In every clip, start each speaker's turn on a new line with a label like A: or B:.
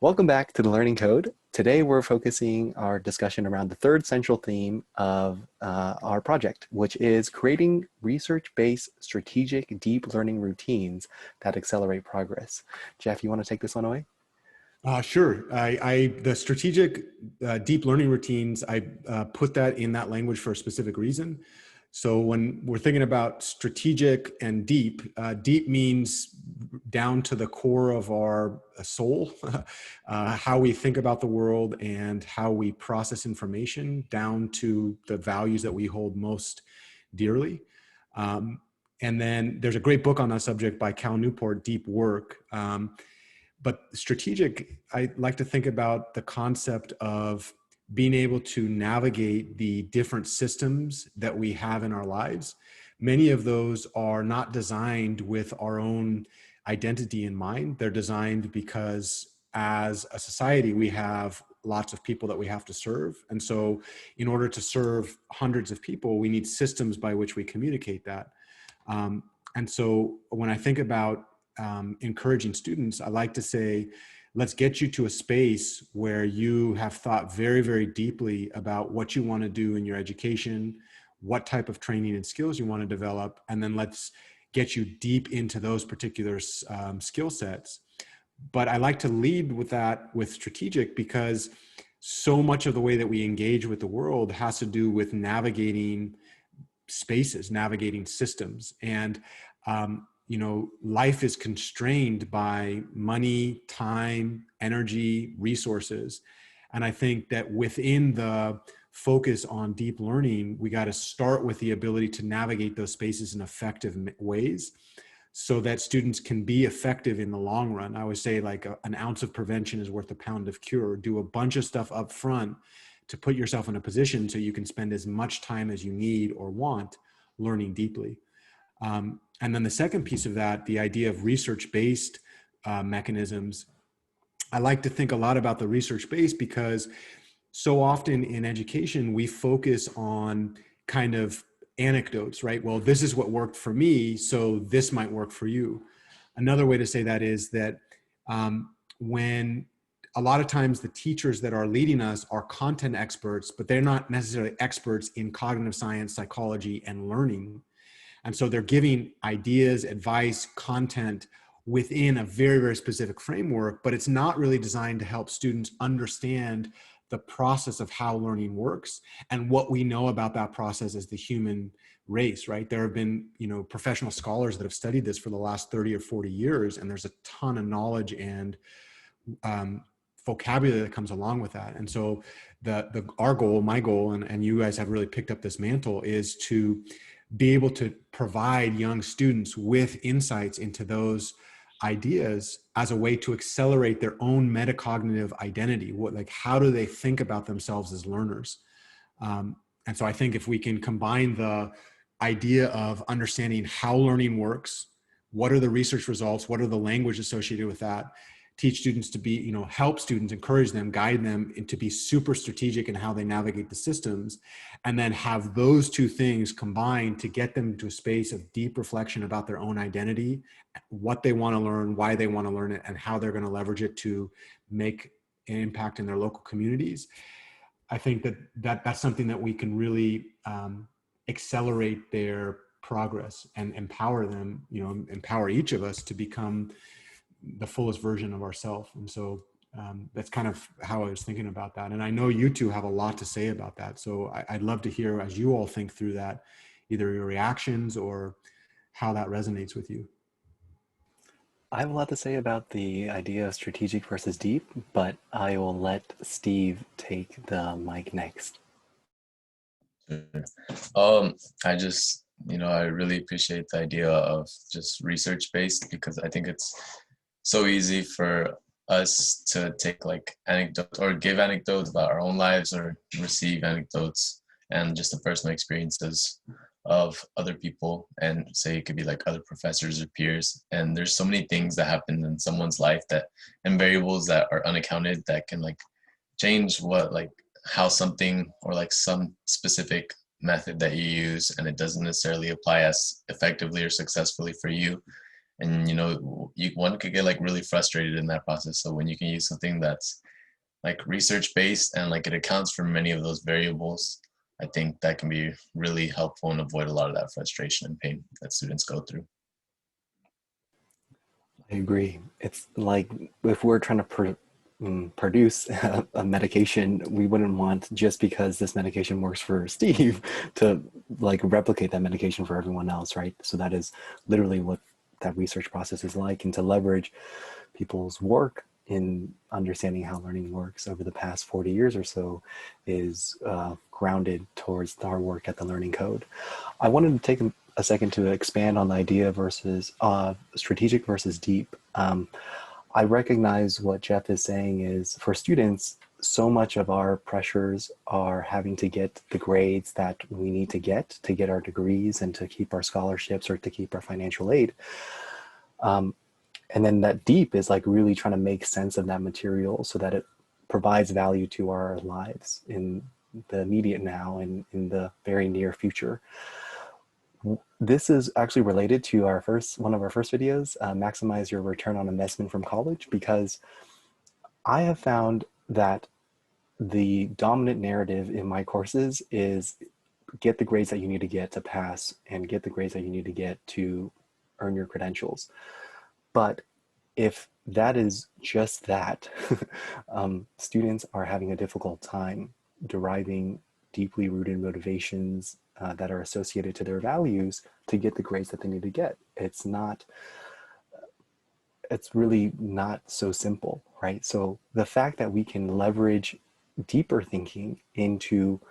A: Welcome back to the Learning Code. Today we're focusing our discussion around the third central theme of our project, which is creating research-based strategic deep learning routines that accelerate progress. Jeff, you want to take this one away?
B: Sure. The strategic deep learning routines, I put that in that language for a specific reason. So when we're thinking about strategic and deep, deep means down to the core of our soul, how we think about the world and how we process information, down to the values that we hold most dearly. And then there's a great book on that subject by Cal Newport, Deep Work. But strategic, I like to think about the concept of being able to navigate the different systems that we have in our lives. Many of those are not designed with our own identity in mind. They're designed because as a society, we have lots of people that we have to serve. And so in order to serve hundreds of people, we need systems by which we communicate that. And so when I think about encouraging students, I like to say, let's get you to a space where you have thought very, very deeply about what you want to do in your education, what type of training and skills you want to develop, and then let's get you deep into those particular skill sets. But I like to lead with that with strategic, because so much of the way that we engage with the world has to do with navigating spaces, navigating systems. And you know, life is constrained by money, time, energy, resources. And I think that within the focus on deep learning, we got to start with the ability to navigate those spaces in effective ways so that students can be effective in the long run. I always say, like, an ounce of prevention is worth a pound of cure. Do a bunch of stuff up front to put yourself in a position so you can spend as much time as you need or want learning deeply. And then the second piece of that, the idea of research-based mechanisms, I like to think a lot about the research-based because so often in education, we focus on kind of anecdotes, right? Well, this is what worked for me, so this might work for you. Another way to say that is that when a lot of times the teachers that are leading us are content experts, but they're not necessarily experts in cognitive science, psychology, and learning. And so they're giving ideas, advice, content within a very, very specific framework, but it's not really designed to help students understand the process of how learning works and what we know about that process as the human race, right? There have been, you know, professional scholars that have studied this for the last 30 or 40 years, and there's a ton of knowledge and vocabulary that comes along with that. And so our goal, my goal, and you guys have really picked up this mantle, is to be able to provide young students with insights into those ideas as a way to accelerate their own metacognitive identity. How do they think about themselves as learners? And so I think if we can combine the idea of understanding how learning works, what are the research results, what are the language associated with that, teach students to be, you know, help students, encourage them, guide them, and to be super strategic in how they navigate the systems, and then have those two things combined to get them to a space of deep reflection about their own identity, what they want to learn, why they want to learn it, and how they're going to leverage it to make an impact in their local communities. I think that's something that we can really accelerate their progress and empower them, you know, empower each of us to become the fullest version of ourselves. And so that's kind of how I was thinking about that. And I know you two have a lot to say about that. So I'd love to hear, as you all think through that, either your reactions or how that resonates with you.
A: I have a lot to say about the idea of strategic versus deep, but I will let Steve take the mic next.
C: I just, I really appreciate the idea of just research-based, because I think it's so easy for us to take like anecdotes or give anecdotes about our own lives or receive anecdotes and just the personal experiences of other people, and say it could be like other professors or peers. And there's so many things that happen in someone's life and variables that are unaccounted that can like change how something or like some specific method that you use, and it doesn't necessarily apply as effectively or successfully for you. And one could get like really frustrated in that process. So when you can use something that's like research based and like it accounts for many of those variables, I think that can be really helpful and avoid a lot of that frustration and pain that students go through.
A: I agree. It's like if we're trying to produce a medication, we wouldn't want just because this medication works for Steve to like replicate that medication for everyone else, right? So that is literally what that research process is like, and to leverage people's work in understanding how learning works over the past 40 years or so is grounded towards our work at the Learning Code. I wanted to take a second to expand on the idea versus strategic versus deep. I recognize what Jeff is saying is for students, so much of our pressures are having to get the grades that we need to get our degrees and to keep our scholarships or to keep our financial aid. And then that deep is like really trying to make sense of that material so that it provides value to our lives in the immediate now and in the very near future. This is actually related to one of our first videos, maximize your return on investment from college, because I have found that the dominant narrative in my courses is get the grades that you need to get to pass and get the grades that you need to get to earn your credentials. But if that is just that, students are having a difficult time deriving deeply rooted motivations that are associated to their values to get the grades that they need to get. It's really not so simple, right? So the fact that we can leverage deeper thinking into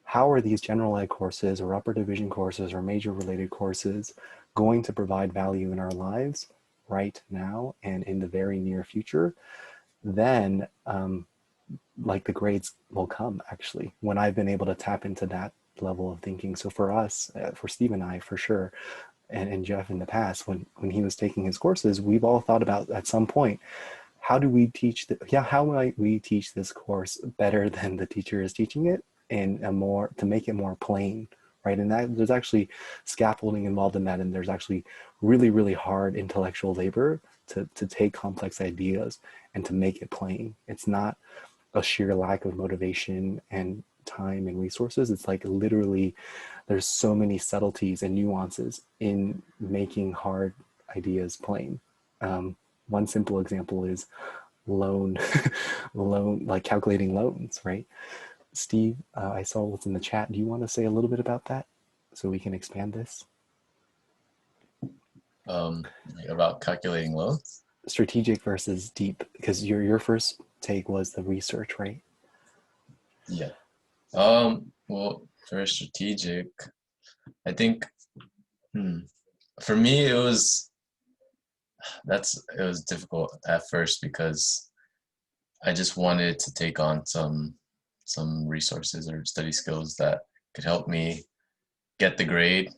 A: how are these general ed courses or upper division courses or major related courses going to provide value in our lives right now and in the very near future, then like the grades will come actually when I've been able to tap into that level of thinking. So for us, for Steve and I, for sure, and Jeff in the past, when he was taking his courses, we've all thought about at some point, how do we teach how might we teach this course better than the teacher is teaching it, and to make it more plain, right? And that there's actually scaffolding involved in that, and there's actually really, really hard intellectual labor to take complex ideas and to make it plain. It's not a sheer lack of motivation and time and resources. It's like literally there's so many subtleties and nuances in making hard ideas plain. One simple example is loan, like calculating loans, right? Steve, I saw what's in the chat. Do you want to say a little bit about that so we can expand this?
C: About calculating loans?
A: Strategic versus deep, because your first take was the research, right?
C: Yeah. Well, for strategic, I think for me it was difficult at first because I just wanted to take on some resources or study skills that could help me get the grade.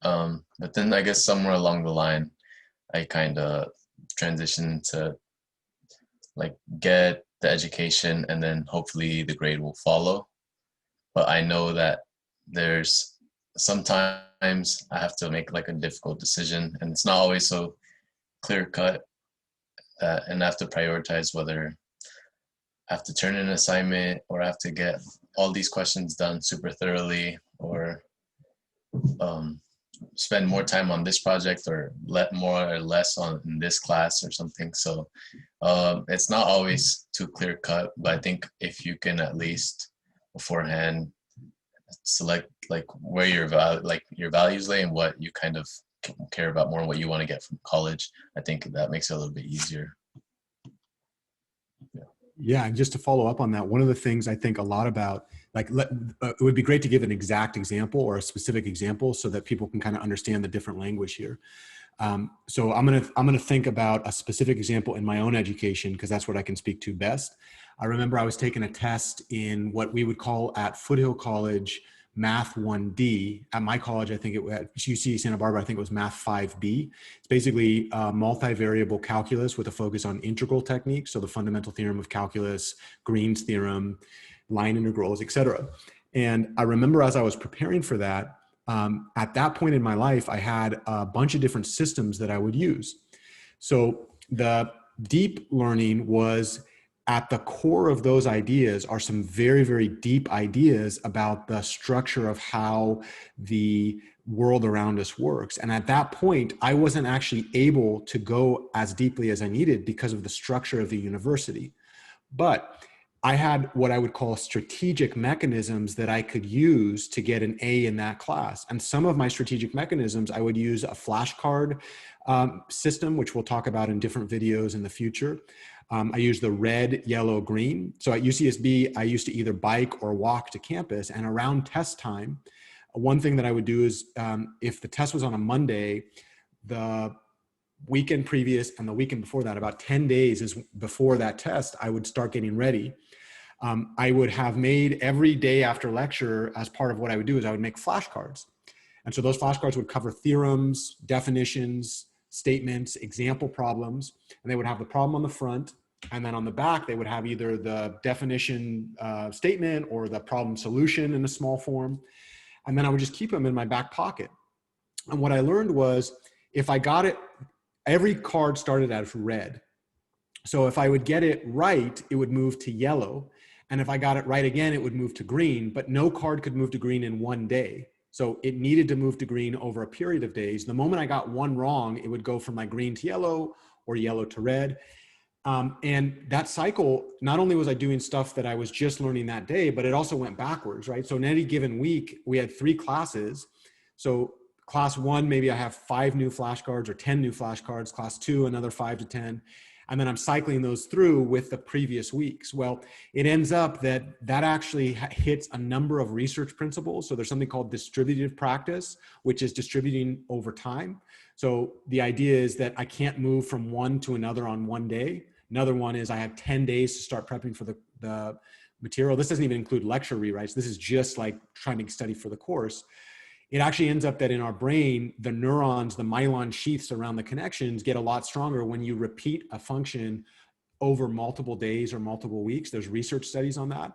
C: But then I guess somewhere along the line, I kind of transitioned to like get the education and then hopefully the grade will follow. But I know that there's sometimes I have to make like a difficult decision and it's not always so clear cut, and I have to prioritize whether I have to turn in an assignment or I have to get all these questions done super thoroughly, or spend more time on this project or let more or less on in this class or something. So it's not always too clear cut, but I think if you can at least beforehand select like where your values lay and what you kind of care about more and what you want to get from college, I think that makes it a little bit easier.
B: Yeah, and just to follow up on that, one of the things I think a lot about, like, it would be great to give an exact example or a specific example so that people can kind of understand the different language here. So I'm gonna think about a specific example in my own education because that's what I can speak to best. I remember I was taking a test in what we would call at Foothill College Math 1D. At my college, I think it was at UC Santa Barbara, I think it was Math 5B. It's basically multivariable calculus with a focus on integral techniques. So the fundamental theorem of calculus, Green's theorem, line integrals, etc. And I remember as I was preparing for that, At that point in my life, I had a bunch of different systems that I would use. So the deep learning was at the core of those ideas are some very, very deep ideas about the structure of how the world around us works. And at that point, I wasn't actually able to go as deeply as I needed because of the structure of the university. But I had what I would call strategic mechanisms that I could use to get an A in that class. And some of my strategic mechanisms, I would use a flashcard system, which we'll talk about in different videos in the future. I use the red, yellow, green. So at UCSB, I used to either bike or walk to campus. And around test time, one thing that I would do is if the test was on a Monday, the weekend previous and the weekend before that, about 10 days is before that test, I would start getting ready. I would have made every day after lecture, as part of what I would do is I would make flashcards. And so those flashcards would cover theorems, definitions, statements, example problems, and they would have the problem on the front. And then on the back, they would have either the definition statement or the problem solution in a small form. And then I would just keep them in my back pocket. And what I learned was if I got it, every card started as red. So if I would get it right, it would move to yellow. And if I got it right again, it would move to green, but no card could move to green in one day. So it needed to move to green over a period of days. The moment I got one wrong, it would go from like green to yellow or yellow to red. And that cycle, not only was I doing stuff that I was just learning that day, but it also went backwards, right? So in any given week, we had 3 classes. So class 1, maybe I have 5 new flashcards or 10 new flashcards. Class 2, another 5 to 10. And then I'm cycling those through with the previous weeks. Well, it ends up that actually hits a number of research principles. So there's something called distributive practice, which is distributing over time. So the idea is that I can't move from one to another on one day. Another one is I have 10 days to start prepping for the material. This doesn't even include lecture rewrites. This is just like trying to study for the course. It actually ends up that in our brain, the neurons, the myelin sheaths around the connections get a lot stronger when you repeat a function over multiple days or multiple weeks. There's research studies on that.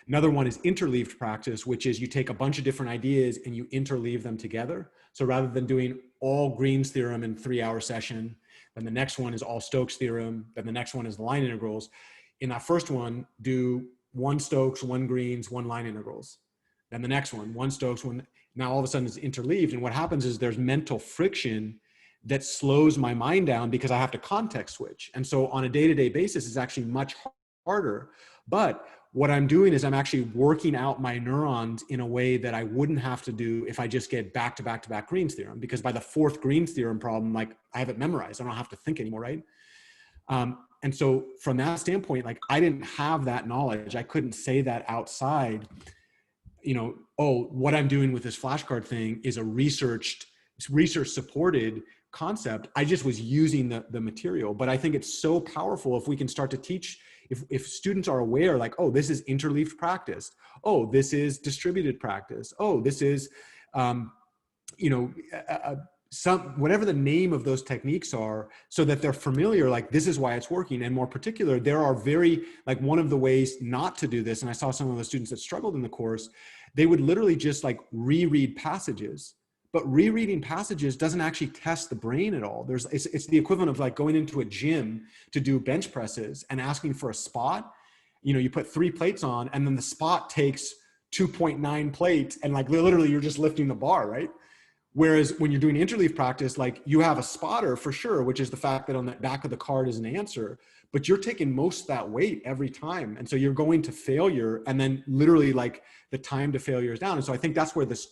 B: Another one is interleaved practice, which is you take a bunch of different ideas and you interleave them together. So rather than doing all Green's theorem in 3-hour session, then the next one is all Stokes theorem, then the next one is the line integrals. In that first one, do 1 Stokes, 1 Green's, 1 line integrals. Then the next one, 1 Stokes, 1. Now all of a sudden it's interleaved. And what happens is there's mental friction that slows my mind down because I have to context switch. And so on a day-to-day basis, it's actually much harder. But what I'm doing is I'm actually working out my neurons in a way that I wouldn't have to do if I just get back to back to back Green's theorem, because by the 4th Green's theorem problem, like I have it memorized. I don't have to think anymore, right? And so from that standpoint, like I didn't have that knowledge. I couldn't say that outside, you know, oh, what I'm doing with this flashcard thing is a research supported concept. I just was using the material. But I think it's so powerful if we can start to teach, if students are aware, like, oh, this is interleaved practice. Oh, this is distributed practice. Oh, this is, whatever the name of those techniques are, so that they're familiar, like this is why it's working. And more particular, there are like one of the ways not to do this, and I saw some of the students that struggled in the course, they would literally just like reread passages. But rereading passages doesn't actually test the brain at all. It's the equivalent of like going into a gym to do bench presses and asking for a spot. You know, you put 3 plates on and then the spot takes 2.9 plates and like literally you're just lifting the bar, right? Whereas when you're doing interleave practice, like you have a spotter for sure, which is the fact that on the back of the card is an answer, but you're taking most of that weight every time. And so you're going to failure and then literally like the time to failure is down. And so I think that's where this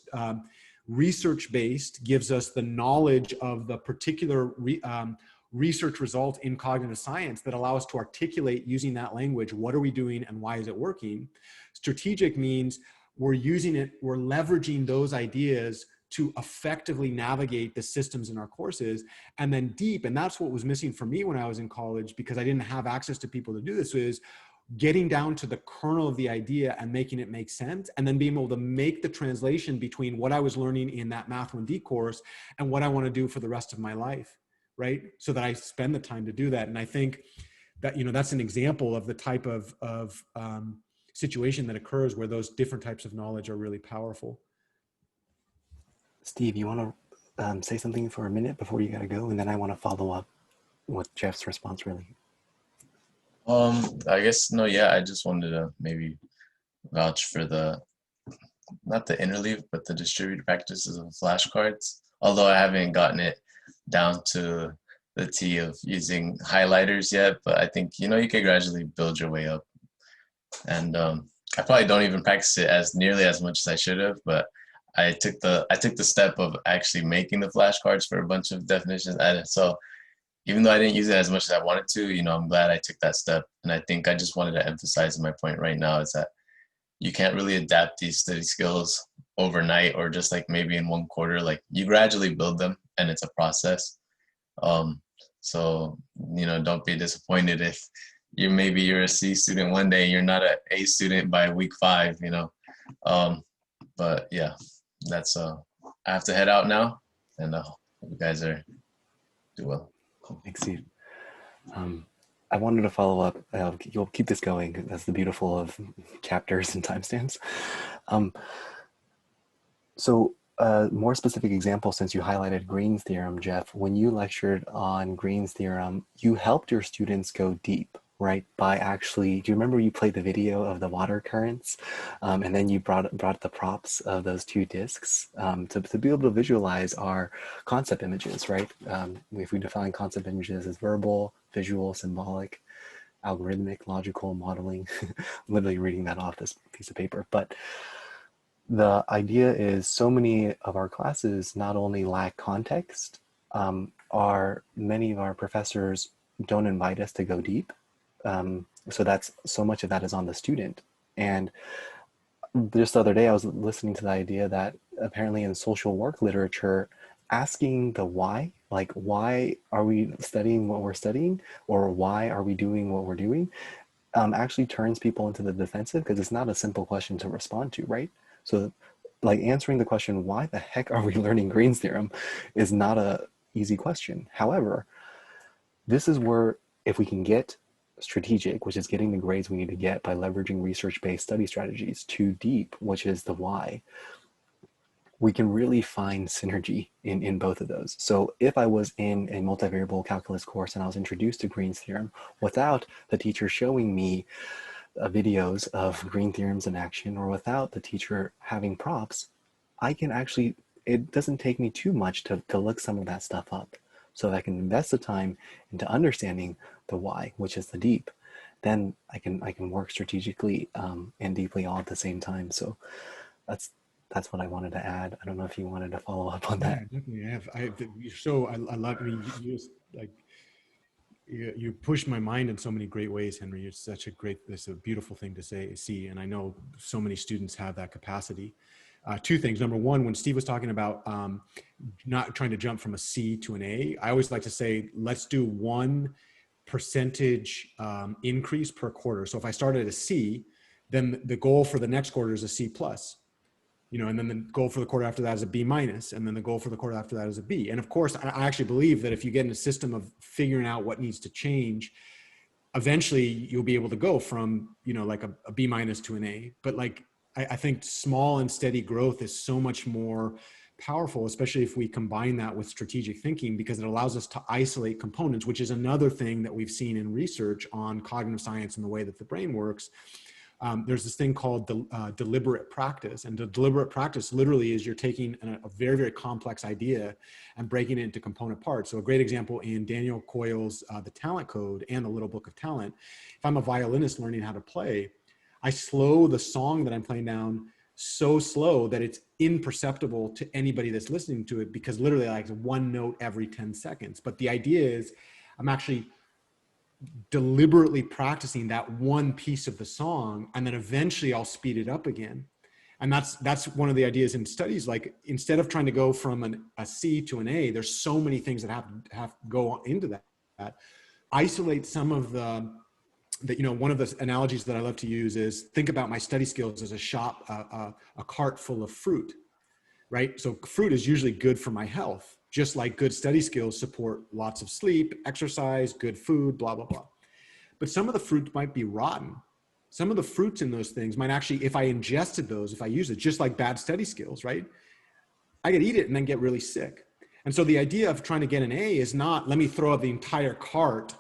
B: research-based gives us the knowledge of the particular research result in cognitive science that allow us to articulate using that language, what are we doing and why is it working? Strategic means we're using it, we're leveraging those ideas to effectively navigate the systems in our courses. And then deep, and that's what was missing for me when I was in college because I didn't have access to people to do this, is getting down to the kernel of the idea and making it make sense, and then being able to make the translation between what I was learning in that Math 1D course and what I want to do for the rest of my life, right? So that I spend the time to do that. And I think that, you know, that's an example of the type of situation that occurs where those different types of knowledge are really powerful.
A: Steve, you want to say something for a minute before you got to go, and then I want to follow up with Jeff's response. Really,
C: I guess no, yeah, I just wanted to maybe vouch for the not the interleave, but the distributed practices of flashcards. Although I haven't gotten it down to the T of using highlighters yet, but I think you can gradually build your way up. And I probably don't even practice it as nearly as much as I should have, but I took the step of actually making the flashcards for a bunch of definitions, and so even though I didn't use it as much as I wanted to, I'm glad I took that step. And I think I just wanted to emphasize my point right now is that you can't really adapt these study skills overnight or just like maybe in one quarter. Like you gradually build them, and it's a process. Um, so don't be disappointed if you're a C student one day and you're not an A student by week 5. Um, but yeah, that's I have to head out now, and you guys are do well.
A: thanks, Steve. I wanted to follow up. You'll keep this going. That's the beautiful of chapters and timestamps. So, more specific example, since you highlighted Green's theorem, Jeff, when you lectured on Green's theorem, you helped your students go deep, right? By actually, do you remember you played the video of the water currents, and then you brought the props of those two discs to be able to visualize our concept images, right? If we define concept images as verbal, visual, symbolic, algorithmic, logical, modeling, literally reading that off this piece of paper, but the idea is so many of our classes not only lack context, many of our professors don't invite us to go deep. So that's so much of that is on the student. And just the other day, I was listening to the idea that apparently in social work literature, asking the why, like why are we studying what we're studying, or why are we doing what we're doing, actually turns people into the defensive because it's not a simple question to respond to, right? So like answering the question, why the heck are we learning Green's theorem, is not a easy question. However, this is where if we can get strategic, which is getting the grades we need to get by leveraging research-based study strategies, too deep, which is the why, we can really find synergy in both of those. So if I was in a multivariable calculus course and I was introduced to Green's theorem without the teacher showing me videos of green theorems in action, or without the teacher having props, I can actually, it doesn't take me too much to look some of that stuff up. So I can invest the time into understanding the why, which is the deep. Then I can work strategically and deeply all at the same time. So that's what I wanted to add. I don't know if you wanted to follow up on
B: Yeah,
A: that.
B: definitely. I love, I mean, you just like, you push my mind in so many great ways, Henry. It's such a great, it's a beautiful thing to see. And I know so many students have that capacity. Two things. Number one, when Steve was talking about not trying to jump from a C to an A, I always like to say, let's do 1% increase per quarter. So if I started at a C, then the goal for the next quarter is a C plus. And then the goal for the quarter after that is a B minus, and then the goal for the quarter after that is a B. And of course, I actually believe that if you get in a system of figuring out what needs to change, eventually you'll be able to go from, like a B minus to an A. But like, I think small and steady growth is so much more powerful, especially if we combine that with strategic thinking, because it allows us to isolate components, which is another thing that we've seen in research on cognitive science and the way that the brain works. There's this thing called deliberate practice. And the deliberate practice literally is you're taking a very, very complex idea and breaking it into component parts. So a great example in Daniel Coyle's The Talent Code and the Little Book of Talent, if I'm a violinist learning how to play, I slow the song that I'm playing down so slow that it's imperceptible to anybody that's listening to it, because literally like one note every 10 seconds. But the idea is I'm actually deliberately practicing that one piece of the song, and then eventually I'll speed it up again. And that's one of the ideas in studies. Like, instead of trying to go from a C to an A, there's so many things that have to go into that. Isolate some of one of the analogies that I love to use is, think about my study skills as a cart full of fruit, right? So fruit is usually good for my health, just like good study skills support lots of sleep, exercise, good food, blah, blah, blah. But some of the fruit might be rotten. Some of the fruits in those things might actually, if I ingested those, if I use it, just like bad study skills, right? I could eat it and then get really sick. And so the idea of trying to get an A is not, let me throw out the entire cart,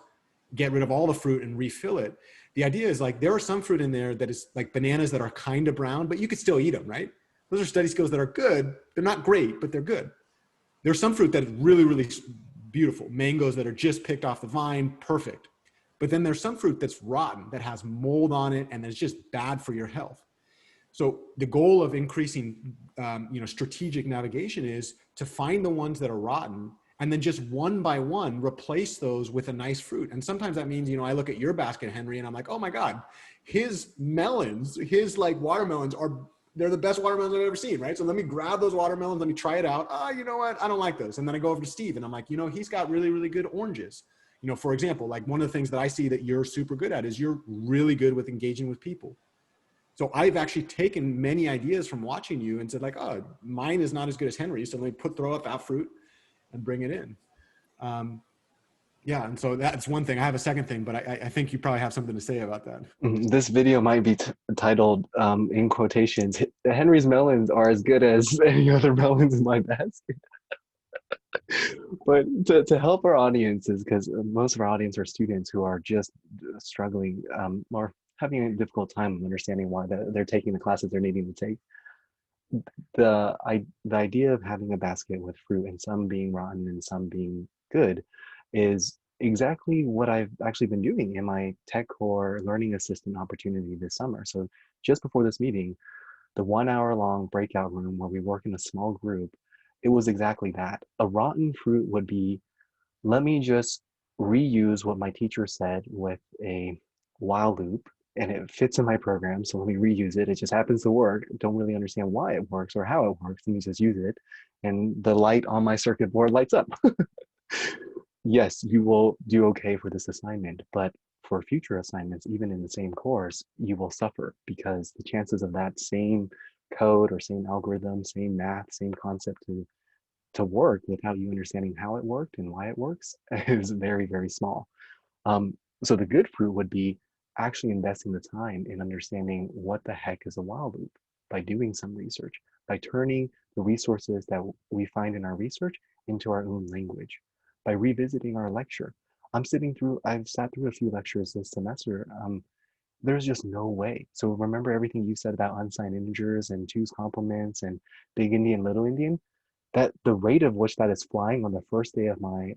B: get rid of all the fruit and refill it. The idea is like, there are some fruit in there that is like bananas that are kind of brown, but you could still eat them, right? Those are study skills that are good. They're not great, but they're good. There's some fruit that is really, really beautiful. Mangoes that are just picked off the vine, perfect. But then there's some fruit that's rotten, that has mold on it, and that's just bad for your health. So the goal of increasing, strategic navigation is to find the ones that are rotten, and then just one by one replace those with a nice fruit. And sometimes that means, I look at your basket, Henry, and I'm like, oh my God, his melons, his like watermelons they're the best watermelons I've ever seen, right? So let me grab those watermelons, let me try it out. Oh, you know what? I don't like those. And then I go over to Steve and I'm like, he's got really, really good oranges. For example, like one of the things that I see that you're super good at is you're really good with engaging with people. So I've actually taken many ideas from watching you and said like, oh, mine is not as good as Henry's. So let me throw out that fruit and bring it in. Yeah, and so that's one thing. I have a second thing, but I think you probably have something to say about that.
A: This video might be titled, in quotations, Henry's melons are as good as any other melons in my basket. But to help our audiences, because most of our audience are students who are just struggling or having a difficult time understanding why they're taking the classes they're needing to take. The idea of having a basket with fruit and some being rotten and some being good is exactly what I've actually been doing in my tech core learning assistant opportunity this summer. So just before this meeting, the 1 hour long breakout room where we work in a small group, it was exactly that. A rotten fruit would be, let me just reuse what my teacher said with a while loop, and it fits in my program, so let me reuse it. It just happens to work. Don't really understand why it works or how it works. Let me just use it. And the light on my circuit board lights up. Yes, you will do okay for this assignment, but for future assignments, even in the same course, you will suffer because the chances of that same code or same algorithm, same math, same concept to work without you understanding how it worked and why it works is very, very small. So the good fruit would be actually investing the time in understanding what the heck is a while loop by doing some research, by turning the resources that we find in our research into our own language, by revisiting our lecture. I've sat through a few lectures this semester. There's just no way. So remember everything you said about unsigned integers and two's complements and big Indian, little Indian? That the rate of which that is flying on the first day of my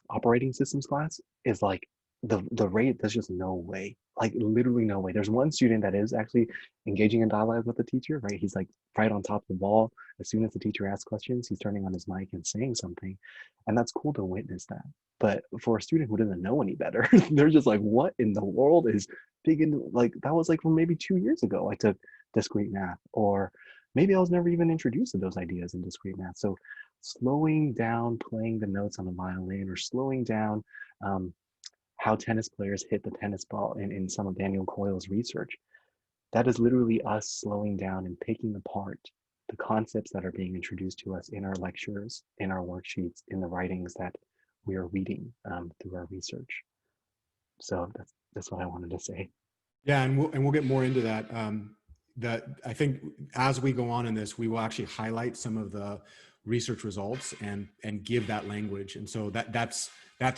A: operating systems class is like the rate, there's just no way, like literally no way. There's one student that is actually engaging in dialogue with the teacher, right? He's like right on top of the ball. As soon as the teacher asks questions, he's turning on his mic and saying something. And that's cool to witness that. But for a student who doesn't know any better, they're just like, what in the world is big into, like, that was like from maybe 2 years ago I took discrete math, or maybe I was never even introduced to those ideas in discrete math. So slowing down playing the notes on the violin, or slowing down how tennis players hit the tennis ball in some of Daniel Coyle's research, that is literally us slowing down and picking apart the concepts that are being introduced to us in our lectures, in our worksheets, in the writings that we are reading through our research. So that's what I wanted to say.
B: Yeah, and we'll get more into that. That I think as we go on in this, we will actually highlight some of the research results and give that language. And so that's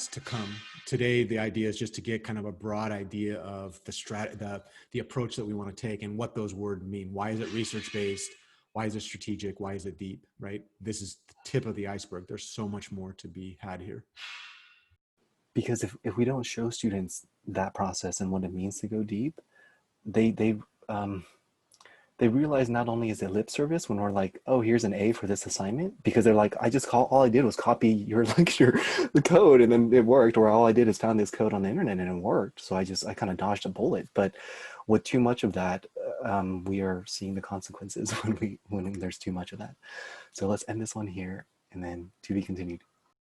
B: to come. Today, the idea is just to get kind of a broad idea of the approach that we want to take and what those words mean. Why is it research based? Why is it strategic? Why is it deep? Right? This is the tip of the iceberg. There's so much more to be had here.
A: Because if we don't show students that process and what it means to go deep, they realize not only is it lip service when we're like, oh, here's an A for this assignment, because they're like, all I did was copy your lecture, the code, and then it worked, or all I did is found this code on the internet and it worked. So I kind of dodged a bullet. But with too much of that, we are seeing the consequences when there's too much of that. So let's end this one here, and then to be continued.